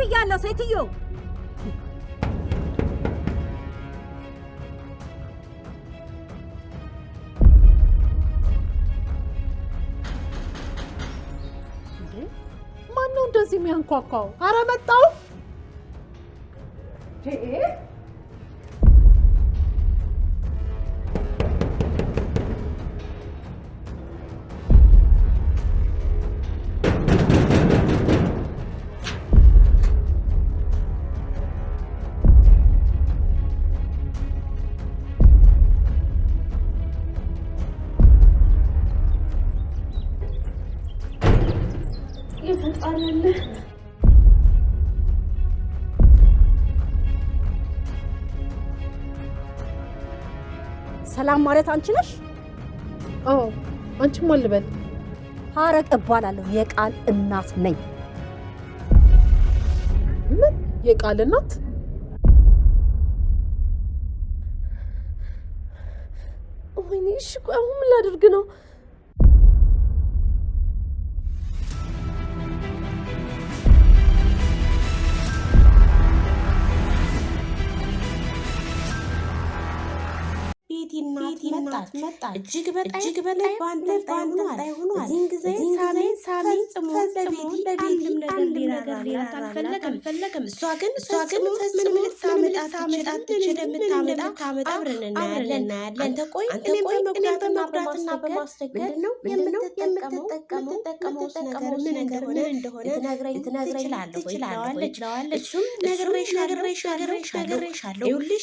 ብያለሁ ሴትዮ ማነው እንደዚህ የሚያንኳኳው አረ መጣው ሰላም ማለት አንቺ ነሽ? አዎ አንቺ ማን ልበል? ሐረግ እባላለሁ የቃል እናት ነኝ። ምን የቃል እናት? ወይኔ እሺ ቆይ አሁን ምን ላድርግ ነው? መጣች እጅግ በላይ ባንተ ሆኗል እዚህን ጊዜ ሳሚ ፈጽሞ ለቤቲ ነገር ሊራት አልፈለገም እሷ ግን ፈጽሞ ልታመጣት እንደምታመጣ አብረን እናያለን አንተ ቆይ እኔም በመጉዳትና በማስቸገር ምንድነው የምትጠቀመው ነገር ምን እንደሆነ ልትነግረኝ ትችላለች እሱም ነግሬሻለሁ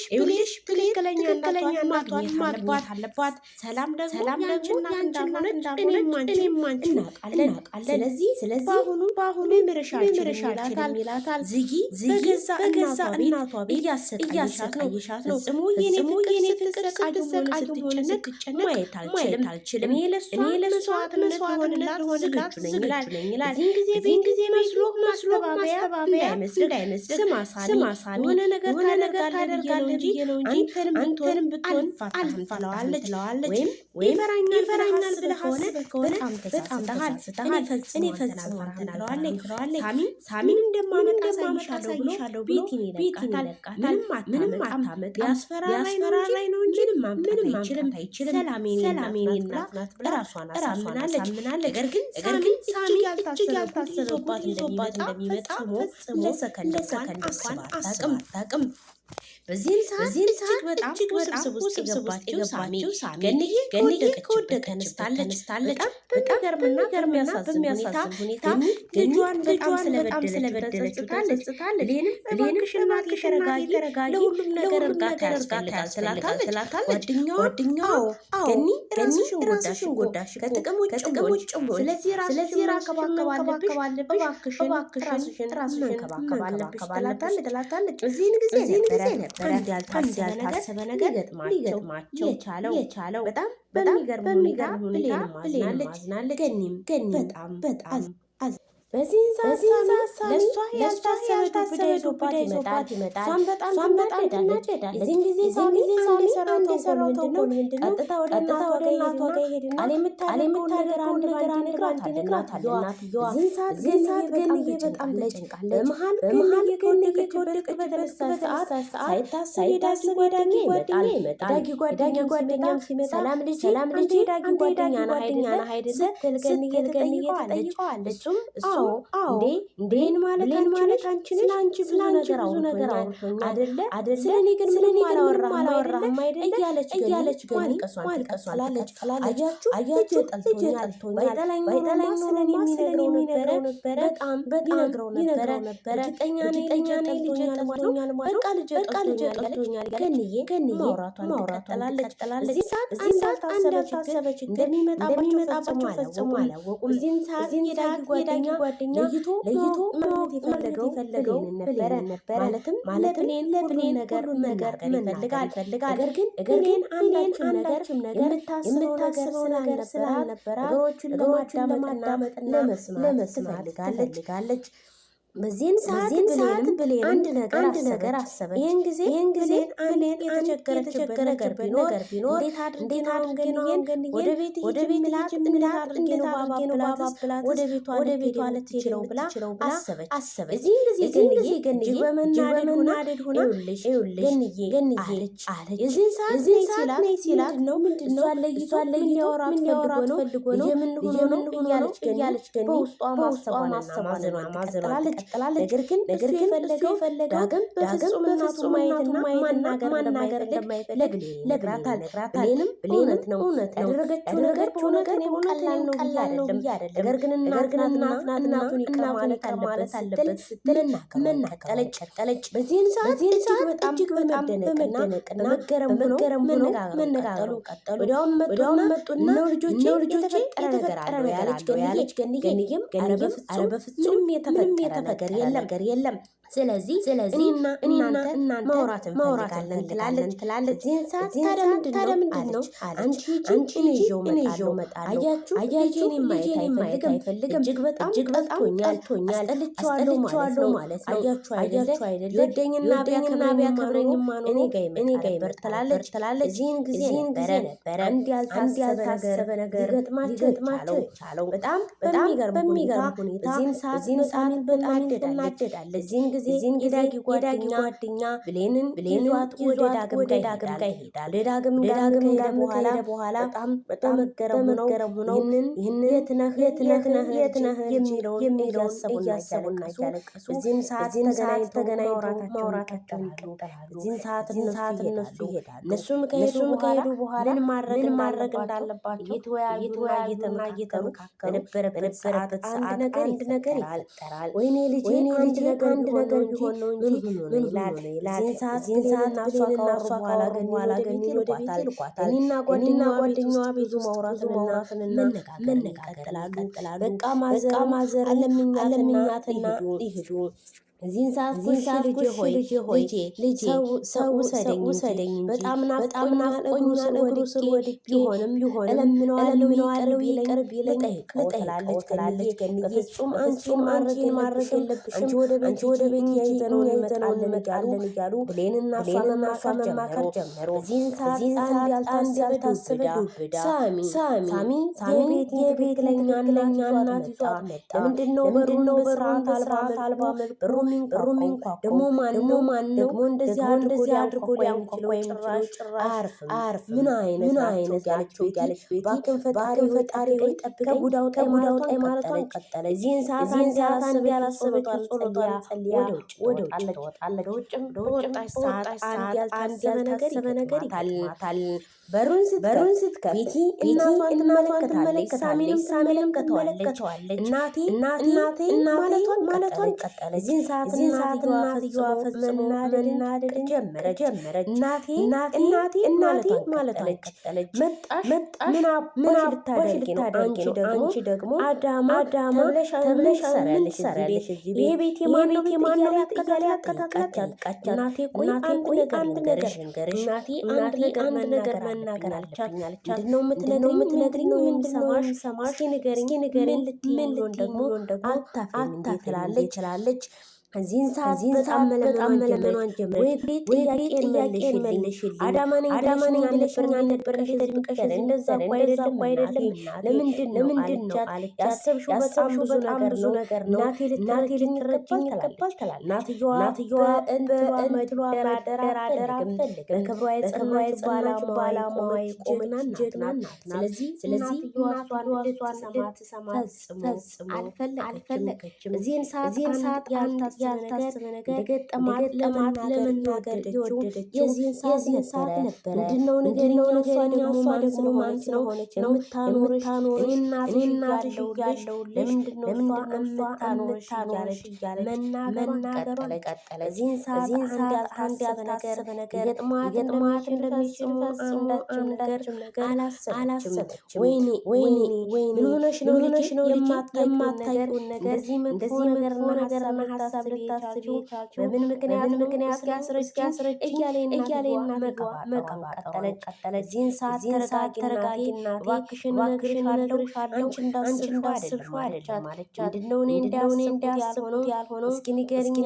ይኸውልሽ ትክክለኛ እናቷን ማግባት አለባት ሰላም ደግሞ እንዳልሆነች እኔም አንቺ እናውቃለን ስለዚህ በአሁኑ ምርሻል ይላታል ዝጊ በገዛ እናቷ ቤት እያሰቃየሻት ነው ጽሙ የኔ ፍቅር ስትሰቃይ ሆነ ስትጨነቅ ማየት አልችልም እኔ ለሷ መስዋዕትነት ሆነላት ዝግጁ ነኝ ይላል እዚህን ጊዜ መስሎ ማስተባበያ እንዳይመስል ስማ ሳሚ የሆነ ነገር ታደርጋለህ ብዬ ነው እንጂ አንተንም ብትሆን አልፋታለች ወይም ይፈራኛል ብለህ አስበህ ከሆነ በጣም ተሳስተሃል እኔ ፈጽሞ ተናግረዋለች ሳሚን እንደማመጣ አሳይሻለሁ ቤቲን ይለቃታል ምንም አታመጣ ያስፈራራኝ ነው እንጂ ምንም ማምጣት አይችልም ሰላሜን እናት ናት ብላ ራሷን አሳምናለች ነገር ግን ሳሚ እጅግ ያልታሰበባት እንደሚመጣ ፈጽሞ ለሰከንድ እንኳን አታውቅም በዚህን ሰዓት በጣም ውስብስብ ውስጥ የገባችው ሳሚ ገንዬ ከወደቀች ተነስታለች በጣም ገርምና በሚያሳዝን ሁኔታ ልጇን በጣም ስለበደለች ተጸጽታለች እኔንም እናቴ ተረጋጊ ለሁሉም ነገር እርጋታ ያስፈልጋል ስላታለች ጓደኛዋ ገኒ ራስሽን ጎዳሽ ከጥቅም ውጭ ስለዚህ ራስሽን መንከባከብ አለብሽ እባክሽን ራስሽን መንከባከብ አለብሽ ትላታለች እዚህን ጊዜ ነበር ያልታሰበ ነገር ሊገጥማቸው የቻለው በጣም በሚገርም ሁኔታ ማዝናለች ገኒም በጣም በዚህ ሰዓት ለሷ ያልታሰበ ዱብዳ ይመጣል እሷም በጣም ትናደዳለች እዚህን ጊዜ ሳሚ የሰራው ተንኮል ምንድነው ቀጥታ ወደ እናቷ ጋር ይሄድና ቃል የምታደርገውን ነገር ይነግራታል እናትየዋ እዚህን ሰዓት ገንዬ በጣም ተጨንቃለች በመሀል ገንዬ ከወደቀች በተነሳ ሰዓት ሳይታሰብ የዳጊ ጓደኛ ይመጣል ዳጊ ጓደኛም ሲመጣ ሰላም ልጅ ዳጊ ጓደኛ ና ሀይድ ስትል ገንዬ ትጠይቀዋለች እሱም እንዴን ማለት አንቺ ነሽ ስለአንቺ ብዙ ነገር አውርቶኛል አይደለ ስለኔ ግን ምንም አላወራህም አይደለ እያለች ማልቀሷን ትላለች አያችሁ ጠልቶኛል ባይጠላኝ ስለኔ የሚነግረው ነበረ በጣም ይነግረው ነበረ እርግጠኛ ነኝ ልጄ ጠልቶኛል በቃ ልጄ ጠልቶኛል ገንዬ ማውራቷን ትቀጥላለች እዚህ ሰዓት እንዳልታሰበ ችግር እንደሚመጣባቸው ፈጽሞ አላወቁም እዚህን ሰዓት የዳጊ ጓደኛ ለይቶ ማወቅ የፈለገው ነበረ ማለትም ለብሌን ነገር ይፈልጋል ነገር ግን አንዳችም ነገር የምታስበው ነገር ስላልነበረ ነገሮቹን ለማዳመጥና ለመስማት ትፈልጋለች በዚህን ሰዓት ብሌን አንድ ነገር አሰበች። ይህን ጊዜ ብሌን የተቸገረችበት ነገር ቢኖር እንዴት አድርጌ ነው ወደ ቤት ሚላት አድርጌ ነው ባባብላት ወደ ቤቷ ልትችለው ብላ አሰበች። እዚህን ጊዜ ገንዬ በመናደድ ሆና ገንዬ አለች። የዚህን ሰዓት ነይ ሲላት ምንድነው እሷን ሊያወራት ፈልጎ ነው የምን ሆኖ እያለች ገንዬ በውስጧ ማሰቧንና ማዘኗን ነገር ግን የፈለገው ዳግም በፍጹም ማየትና ማናገር እንደማይፈልግ ነግራታል። ብሌንም እውነት ነው ያደረገችው ነገር ቀላል ነው ብዬ አይደለም። ነገር ግን እናቱን ይቅር ማለት አለበት ስትል መናገር። በዚህን ሰዓት እጅግ በጣም በመደነቅና በመገረም መነጋገሩ ቀጠሉ። ወዲያውም መጡና ነው ልጆቼ የተፈጠረ ነገር አለ ያለች ገንዬም ኧረ በፍጹም የተፈጠረ ነገር የለም። ስለዚህ እናንተ ማውራት እንፈልጋለን ትላለች። ይህን ሰዓት ታዲያ ምንድን ነው አንቺ እኔ ይዤው እመጣለሁ። አያችሁ ልጄን ማየት አይፈልግም። እጅግ በጣም ጠልቶኛል፣ አስጠልቼዋለሁ ማለት ነው። አያችሁ አይደለ ይወደኝና ቢያከብረኝማ ኖሮ እኔ ጋ ይመጣ ትላለች። እዚህን ጊዜ ነበረ አንድ ያልታሰበ ነገር ሊገጥማቸው ቻለው። በጣም በሚገርም ሁኔታ እዚህን ሰዓት በጣም ትናደዳለች። እዚህን ጊዜ ጓደኛ ብሌንን ይዟት ወደ ዳግም ጋር ይሄዳል። ዳግም ከሄደ በኋላ በጣም በመገረም ሆነው ይህንን የት ነህ የሚለውን እያሰቡና እያለቀሱ እዚህን ሰዓት ተገናኝተው ማውራታቸውን ይቀጥላሉ። እዚህን ሰዓት እነሱ ይሄዳሉ። እነሱም ከሄዱ በኋላ ምን ማድረግ እንዳለባቸው እየተወያዩና እየተመካከሩ በነበረበት ሰዓት አንድ ነገር ይፈጠራል። ወይኔ ልጄ አንድ ነገር ቢሆን ነው እንጂ ምን ይላል። እዚህን ሰዓት እሷ በኋላ ገኒ ወደ ቤት ይልኳታል። እኔና ጓደኛዋ ብዙ ማውራትንና መነጋገር ይቀጥላሉ። በቃ ማዘር አለምኛትና ይሄዱ። እዚህን ሰዓት ልጄ ሆይ ሰው ውሰደኝ በጣም ናፍቆኛል እግሩ ስር ወድቄ ቢሆንም እለምነዋለሁ ይቅር ቢለኝ ልጠይቀው ትላለች ገንዬ። በፍጹም አንቺን ማድረግ የለብሽም አንቺ ወደ ቤት ያይዘነውን እንመጣለን እያሉ ብሌንና እሷ መማከር ጀመሩ። እዚህን ሰዓት አንድ ያልታሰበ ዱብዳ ሳሚ የቤት ለኛ እናት ይዟት መጣ። ለምንድነው በስርዓት አልባ መልኩ በሩ ሚንኳኳ ደግሞ ማን ነው እንደዚህ አድርጎ ሊያንኳኳ ጭራሽ አርፍ ምን አይነት ያለች ቤቲ ባክን ፈጣሪ ጠብቀኝ ከጉዳውጣይ ማለቷን ቀጠለ። እዚህን ሰዓት አንድ ያላሰበችው ጸሎቷን ጸልያ ወደ ውጭ ትወጣለች። በወጣች ሰዓት አንድ ያልታሰበ ነገር ይገጥማታል። በሩን ስትከፍት ቤቲ እናቷን ትመለከታለች። ሳሚንም ትመለከተዋለች። እናቴ ማለቷን ቀጠለ። እዚህን ሰዓት እናትየዋ ፈጽሞ መናደድ ጀመረች። እናቴ ማለቷን ቀጠለች። መጣሽ ምን ልታደርጊ ነው? አንቺ ደግሞ አዳማ ተብለሽ ትሰሪያለሽ እዚህ ቤት። ይሄ ቤት የማነው ያቃቻት። እናቴ ቆይ አንድ ነገር ልንገርሽ። እናቴ አንድ ነገር መናገር አለብኝ አለቻት። ምንድነው የምትነግሪኝ? ነው የምሰማሽ። እስኪ ንገሪኝ ምን ልትይኝ ደግሞ አታፍሪም ትላለች። እዚህን ሰዓት በጣም መለመኗን ጀመረች። ወይ ጥያቄን መልሽልኝ። አዳማ ነኝ ብለሽኝ አልነበረሽ ተደብቀሽ እንደዛ እኮ አይደለም። ለምንድን ነው አለቻት። ያሰብሽው በጣም ብዙ ነገር ነው። እናቴ ልትረጅኝ ይገባል ትላለች። እናትየዋ በእንትሏ መደራደር አትፈልግም። በክብሯ የጸናች በዓላማዋ የቆመች ጀግና ናት። ስለዚህ እናትየዋ እሷን ልትሰማ ፈጽሞ አልፈለገችም። እዚህን ሰዓት ያልታሰበ ነገር ገጠማት። ለመናገር የወደደችው የዚህን ሰዓት ነበረ። ምንድነው ንገሪኝ። እሷ ደግሞ ማን ስለሆነች ነው የምታኖርሽ? እናትሽ እያለሁልሽ ለምንድነው እሷ የምታኖርሽ እያለች መናገሯን ቀጠለ። እዚህን ሰዓት አንድ ያልታሰበ ነገር ገጥማት እንደሚችል አንዳችም ነገር አላሰበችም። ወይኔ ምን ሆነሽ ነው የማታውቂውን ነገር እንደዚህ መጥፎ ነገርና ሀሳብ ልታስቢ በምን ምክንያት እስኪያስረጅኝ እያለ እናትየዋ መቀባጠሯን ቀጠለች። እዚህን ሰዓት ተረጋጊ እናቴ እባክሽን እነግርሻለሁ አንቺ እንዳሰብሽው አይደለም አለቻት። ምንድነው እኔ እንዳሰብኩት ያልሆነው? እስኪ ንገሪኝ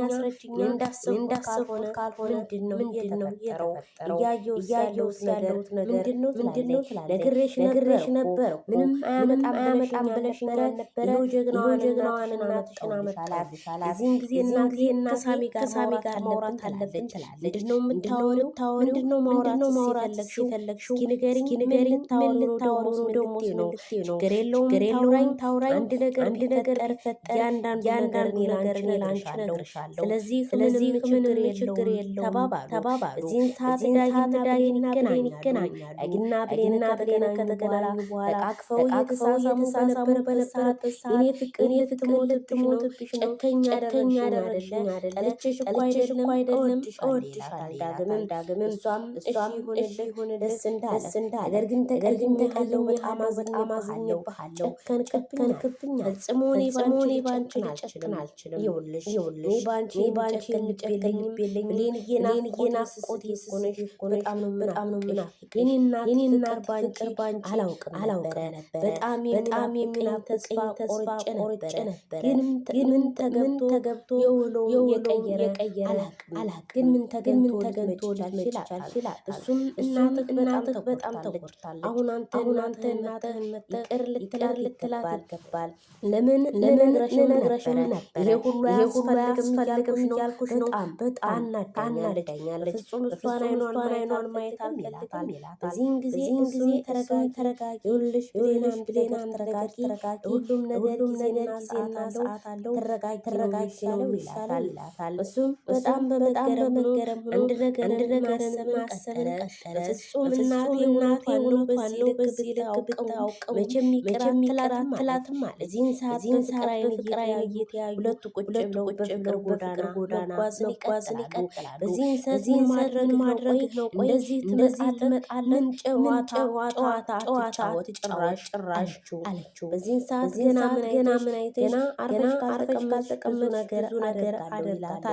አስረጅኝ። እንዳሰብኩት ካልሆነ ምንድነው የተፈጠረው? እያየሁት ያለሁት ነገር ምንድነው ትላለች። ነግሬሽ ነበር ምንም አያመጣም ብለሽኝ ነበር። ይኸው ጀግናዋን እናትሽን አመጣልሻላት። እዚህን ጊዜ ከሳሚ ጋር ማውራት አለብን ትላለች። ምንድነው የምታወሪው? ምንድነው ማውራት የፈለግሽው? እስኪ ንገሪኝ ምን ልታወሩ ደግሞ ችግር የለውም ታውራኝ። አንድ ነገር ቢፈጠር ያንዳንዱ ነገር እኔ ላንቺ እነግርሻለሁ። ስለዚህ ምንም ችግር የለውም ተባባሉ። እዚህን ሰዓት ዳጊና ብሌን ይገናኛሉ። ዳጊና ብሌን ከተገናኙ በኋላ ተቃቅፈው እየተሳሳሙ በነበረበት ሰዓት እኔ ፍቅር ልትሞትብሽ ነው፣ ጨከኝ አደረግሽኝ አይደለ? ጠልቼሽ እኮ አይደለም እወድሻለሁ። ዳግምም እሷም ይሁን ደስ እንዳለ ነገር ግን ተቀይሜሃለሁ፣ በጣም አዝኜብሃለሁ፣ ጨከንክብኛል። ፈጽሞ እኔ ባንቺ ልጨክን አልችልም። ይኸውልሽ እኔ ባንቺ ልጨክን ልብ የለኝም። ብሌንዬ ናፍቆቴ እኮ ነሽ። በጣም ነው የምናፍቅሽ። የኔ እናት ፍቅር ባንቺ አላውቅም ነበረ። በጣም የሚናፍቀኝ ተስፋ ቆርጬ ነበር። ግን ምን ተገብቶ የውሎ የቀየረ አላውቅም። ግን ምን ተገኝቶ ልትመጪ እሱም እናትህ በጣም ተጎድታለች። አሁን አንተ እናትህን መጥተህ ይቅር ልትላት ይገባል። ለምን ልነግረሽው ነበር። ይሄ ሁሉ አያስፈልግም እያልኩሽ ነው። በጣም ታናድደኛለች። ፍጹም እሷን አይኗን ማየት አልፈልግም ይላታል። በዚህን ጊዜ ተረጋጊ። ይኸውልሽ ብሌናን ተረጋጊ። ሁሉም ነገር ጊዜና ሰዓት አለው። ተረጋጊ ነው ይላታል። እሱም በጣም በመገረም አንድ ነገርን ማሰብን ቀጠለ። ፍጹም እናቴ ሆኖ በዚህ ልክ ብታውቀው መቼም ይቅር አትላትም ማለት። እዚህን ሰዓት በፍቅር አይን እየተያዩ ሁለቱ ቁጭ ብለው በፍቅር ጎዳና መጓዝን ይቀጥላሉ። በዚህን ሰዓት ማድረግ ነው። ቆይ እንደዚህ ትመጣለን ጨዋታ ጭራሽ አለችው። በዚህን ሰዓት ገና ምን አይተሽ አርፈሽ ካልተቀመጥሽ ነገር አደርጋታል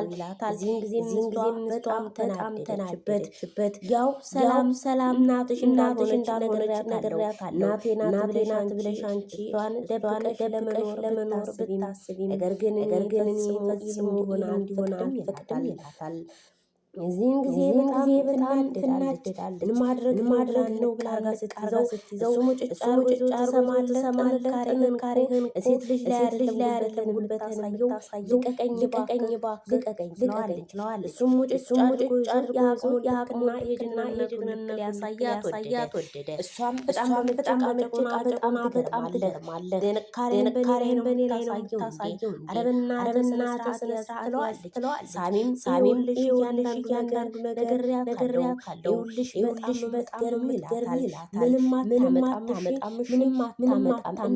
ይላታል። እዚህን ጊዜ በጣም ተናደደችበት። ያው ሰላም እናትሽ እንዳልሆነች ነግሬያታለሁ። እናቴ ናት ብለሽ አንቺ እሷን ደብቀሽ ለመኖር ብታስቢ ነገር ግን እኔ ፈጽሞ እንዲሆን አልፈቅድም ይላታል። የዚህን ጊዜ በጣም ትናደዳለች። ማድረግ ነው ብላ ስትይዘው እሱ ሙጭጭ ጥንካሬህን ሴት ልጅ ላይ አይደለም ጉልበት አሳየው። ልቀቀኝ ትለዋለች። እሱም ሙጭጭ የአቅሙና የጀግንነት ሊያሳያት ወደደ። እሷም በጣም ትገርማለህ። ጥንካሬን በኔ ላይ ነው ታሳየው። አረብና ስነስርዓት ትለዋለች። ሳሚም እያንዳንዱ ነገር ነግሬያታለሁ። ይኸውልሽ በጣም የምትገርም ይላታል። ምንም አታመጣም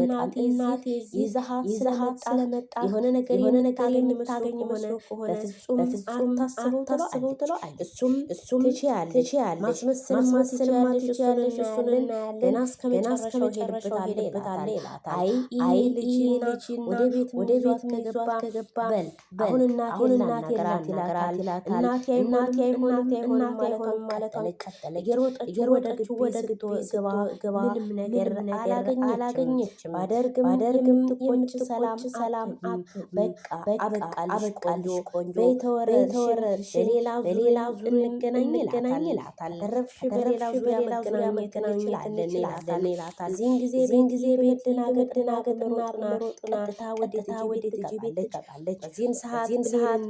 እናቴ ይዘሃት ስለመጣ የሆነ ነገር የምታገኝ መስሎ ከሆነ በፍጹም አታስበው ትለዋለች። እሱም ትችያለሽ ማስመሰል ትችያለሽ፣ እሱን እናያለን፣ ገና እስከ መጨረሻው ሄድበታል ይላታል። አይ ልጅን ወደ ቤት ከገባ በል አሁን እናቴ ላናግራት ይላታል። እናቴ አይሆንም ማለቷን ቀጠለች። እየሮጠች ወደ ግቢ ገባ ምንም ነገር አላገኘችም። ባደርግም ትቆጭ ሰላም በቃ አበቃልሽ ቆንጆ በተወረርሽ በሌላ ዙር እንገናኝ ይላታል። ተረፍሽ በሌላ ዙሪያ መገናኘት እንችላለን ይላታል። እዚህን ጊዜ ቤት ድናገጥና ቀጥታ ወደ ትጂ ቤት ትገባለች። በዚህን ሰዓት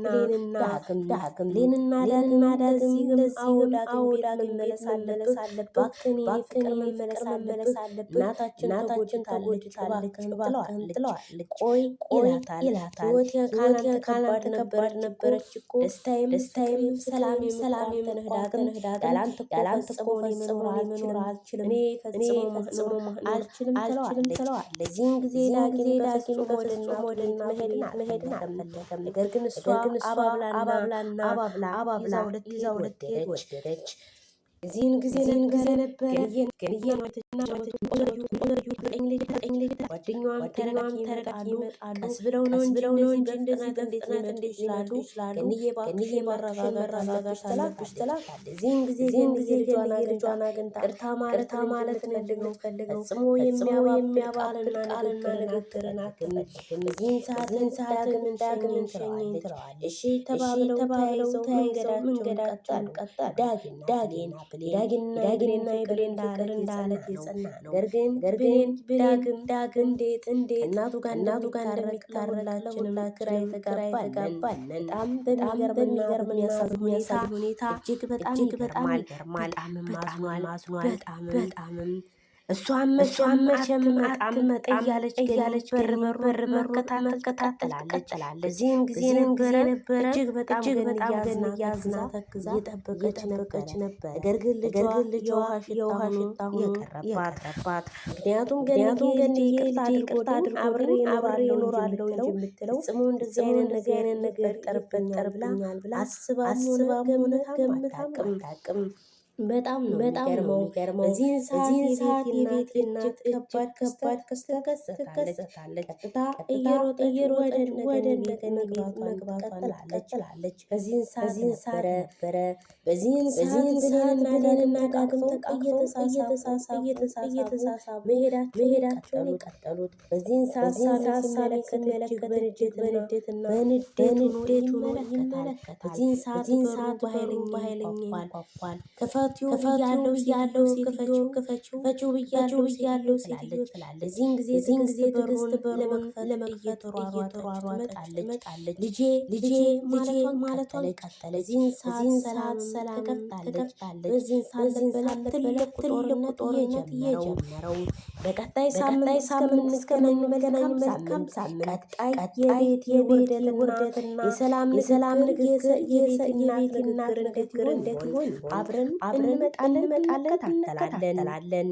ብሌንና ዳግም ዳግም መመለስ አለበት። ባክን ፍቅር መመለስ አለበት። እናታችን ተጎድታለች ትለዋለች። ቆይ ይላታል። ሕይወቴ ካላንተ ከባድ ነበረች እኮ ደስታዬም ሰላሜም ዳግም ያላንተ እኮ ፈጽሞ መኖር አልችልም። እኔ ፈጽሞ አልችልም ትለዋለች። በዚህን ጊዜ ዳግም ወደና መሄድን አልፈለገም። ነገር ግን እሷ አባብላ ይዛው ልትሄድ ወደደች። እዚህን ጊዜ ነበረ ገንዬ ጓደኛዋም ተረጋጊ ይመጣሉ። ቀስ ብለው ነው እንጂ እንደዚህ በፍጥነት እንዴት ይላሉ? ገንዬ እባክሽ መረጋጋት አለብሽ ትላታለች። እዚህን ጊዜ ልጇን አግኝታ ይቅርታ ማለት ነው ፈጽሞ የሚያባብል ቃልና ንግግርን አትመልስም። እዚህን ሰዓት ዳግም እንሸኘኝ ትለዋለች። እሺ ተባብለው ተያይዘው መንገዳቸውን ቀጠሉ። ዳጊና የብሌን ፍቅር እንዳለት የጸና ነው። ነገር ግን ዳግም እንዴት እናቱ ጋር እንደሚታረቅላችንም ግራ የተጋባን በጣም በሚገርምና የሚያሳዝን ሁኔታ እጅግ በጣም ይገርማል። በጣም አዝኗል። እሷም መቼም መጣ እያለች በር መከታተላለች። በዚህም ጊዜ ነበረ እጅግ በጣም እያዝና ተክዛ እየጠበቀች ነበር። ነገር ግን ልጇ የውሃ ሽታ ሆኖ የቀረባት። ምክንያቱም ገንዬ ይቅርታ አድርጎ አብሬ እኖራለሁ እንጂ የምትለው ጽሞ እንደዚህ አይነት ነገር ይፈጠርብኛል ብላ አስባም ሆነ ገምታም አታውቅም። በጣም ነው የሚገርመው። በዚህን ሰዓት የቤት እናት ከባድ ክስተት ትከሰታለች። ቀጥታ እየሮጠች ወደ ገኒ ቤት መግባቷን ቀጥላለች። በዚህን ሰዓት ብሌንና ዳግም ተቃቅፈው እየተሳሳቡ መሄዳቸውን የቀጠሉት። በዚህን ሰዓት ሲመለከት በንዴትና በንዴት ሆኖ ይመለከታል። በዚህን ሰዓት በኃይለኛ ይንኳኳል። ክፈችው ብያለሁ ሴትዮ ትላለች። እዚህን ጊዜ ትዕግስት በሩን ለመክፈት እየተሯሯጠች ልጄ ማለቷን ቀጠለች። እዚህን ሰዓት ሰላም ተከፍታለች። በዚህን ሰዓት ትልቅ ጦርነት የጀመረው በቀጣይ ሳምንት እስከምንገናኝ መልካም ሳምንት። ቀጣይ የቤት ውርደትና የሰላም ንግግር የቤት እናት ንግግር እንዴት ይሆን? አብረን እንመጣለን እንከታተላለን።